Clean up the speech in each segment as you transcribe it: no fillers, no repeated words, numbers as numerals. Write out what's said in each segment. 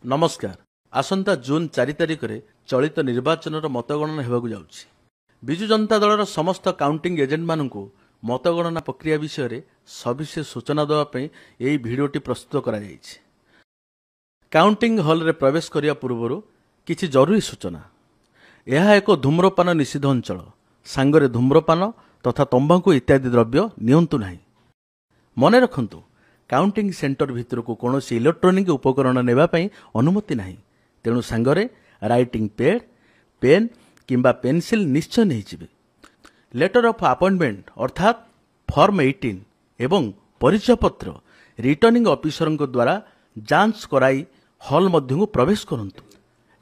नमस्कार। आसंता जून 4 तारिख में चलित निर्वाचन मतगणना होगा जाउछि। बिजु जनता दलर समस्त काउंटिंग एजेंट मानू मतगणना प्रक्रिया विषय में सविशेष सूचना देवाई यह भिडटी प्रस्तुत करा जायछि। काउंटिंग हॉल रे प्रवेश करिया पूर्व किछि जरूरी सूचना। यह एक धूम्रपान निषिद्ध अंचल। सांगरे धूम्रपान तथा तंबाकू इत्यादि द्रव्य नियंतु नाही। मने रखंतु, काउंटिंग सेंटर भितर को कौन इलेक्ट्रोनिक उपकरण नेबापी अनुमति नाही। तेणु सांगरे राइटिंग पैड, पेन किंबा पेंसिल निश्चय नहीं जिवे। लेटर ऑफ अपॉइंटमेंट अर्थात फॉर्म 18 एवं परिचय पत्र रिटर्निंग ऑफिसर द्वारा जांच कराई हॉल मध्य प्रवेश करंतु।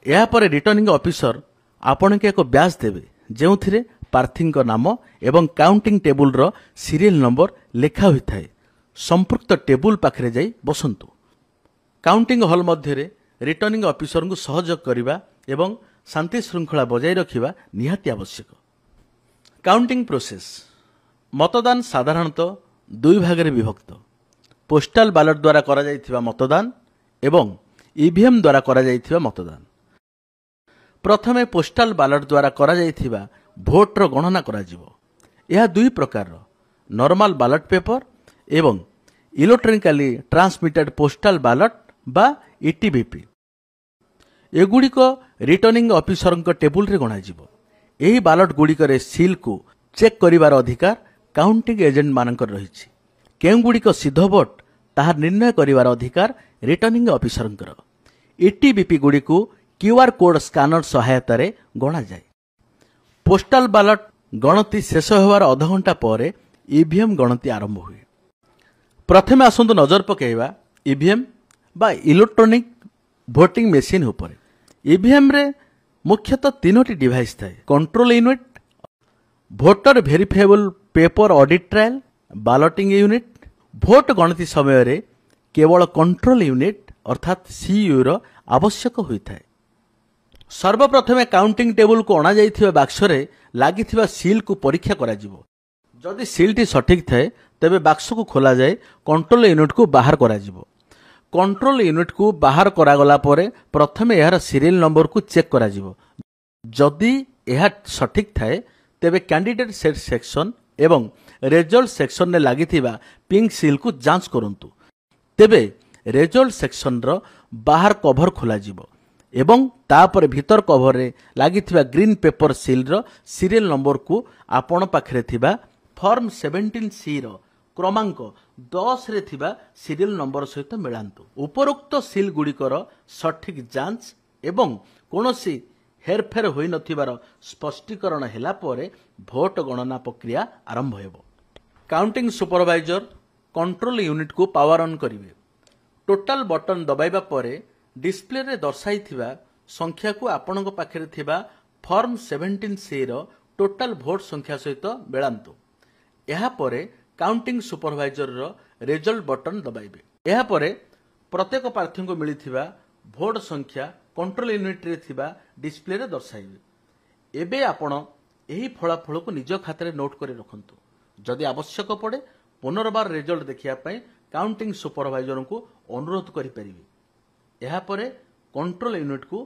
या पर रिटर्निंग ऑफिसर आपण के एक ब्याज देवे जो प्रार्थी नाम एवं काउंटिंग टेबुल रो सीरियल नंबर लेखा होता है। संपृक्त टेबुल पाखरे जाई बसंतु। काउंटिंग हॉल मध्य रिटर्निंग ऑफिसर को सहयोग करने एवं शांति श्रृंखला बजाय रखा निहाती आवश्यक। Counting process. मतदान साधारणतः दुई भाग में विभक्त। पोस्टाल बैलेट द्वारा करा जायथिबा मतदान एवं ईवीएम द्वारा करा जायथिबा मतदान। प्रथमे पोस्टाल बैलेट द्वारा करा जायथिबा भोट रो गणना करा जिवो। यह दुई प्रकार नॉर्मल बैलेट पेपर एवं इलेक्ट्रोनिकली ट्रांसमिटेड पोस्टाल बैलेट बा ईटीबीपी। एगुड़िक रिटर्निंग ऑफिसर टेबुल रे गणा जिवो। एही बैलेट गुड़िक सील को चेक करिवार अधिकार काउंटिंग एजेंट मानकर रहिछि। केउ गुड़िक सिद्ध भोट ताहा निर्णय करिवार अधिकार रिटर्निंग ऑफिसर। ईटीबीपी गुड़िक क्यूआर कोड स्कानर सहायता रे गणा जाए। पोस्टाल बैलेट गणति शेष होवार आधा घंटा पर ईवीएम गणति आरंभ हुए। प्रथमे आसंतु नजर पकेइबा ईवीएम बा इलेक्ट्रोनिक भोटिंग मेसीन उपर। ईवीएम रे मुख्यतः तीनोटी डिवाइस थाए। Control unit, voter verifiable paper audit trail, balloting unit. भोट गणति समय रे केवल कंट्रोल यूनिट अर्थात सीयू रो आवश्यक होता है। सर्वप्रथमे काउंटिंग टेबुल को अणा जाइथिबा बाक्स रे लागिथिबा सील को परीक्षा करा जिवो। जदि सीलटी सठिक थाए तेबे बाक्स को खोला जाए कंट्रोल यूनिट को बाहर करा जिवो। कंट्रोल यूनिट को बाहर करा गला परे प्रथमे यार सीरियल नंबर को चेक करा जिवो। जदि यह सठिक थाए तेबे कैंडिडेट सेट सेक्शन एवं रिजल्ट सेक्शन ने लागिथिबा पिंक सील को जांच करंतु। तेबे रिजल्ट सेक्शन रो बाहर कवर खोला जिवो एवं तापर भीतर कवर रे लागिथिबा ग्रीन पेपर सील रो सीरियल नंबर को आपण पाखरे थिबा फॉर्म 17 सी रो क्रमांक 10 रे थिबा सीरियल नंबर सहित मिलांतु। उपरोक्त सील गुड़िकर सठिक जांच एवं कोनोसी हेरफेर होई नथिबार स्पष्टीकरण हैला परे भोट गणना प्रक्रिया आरंभ हेबो। काउंटिंग सुपरवाइजर कंट्रोल यूनिट को पावर ऑन करिवे। टोटल बटन दबाइबा परे डिस्प्ले रे दर्शाइथिबा संख्या को आपणक पाखरे थिबा फॉर्म 17 सी रो टोटल भोट संख्या सहित मिलांतु। यहा परे काउंटिंग सुपरवाइजर रो रिजल्ट बटन दबाइबे। यहा परे प्रत्येक प्रार्थी को मिलिथिबा भोट संख्या कंट्रोल यूनिट रे थिबा डिस्प्ले रे दर्शाइबे। एबे आपण एही फलाफल को निज खाते नोट कर रखंतु। जदि आवश्यक पड़े पुनर्बार रिजल्ट देखिया पई काउंटिंग सुपरवाइजर को अनुरोध करि परिबे। यहा परे कंट्रोल यूनिट को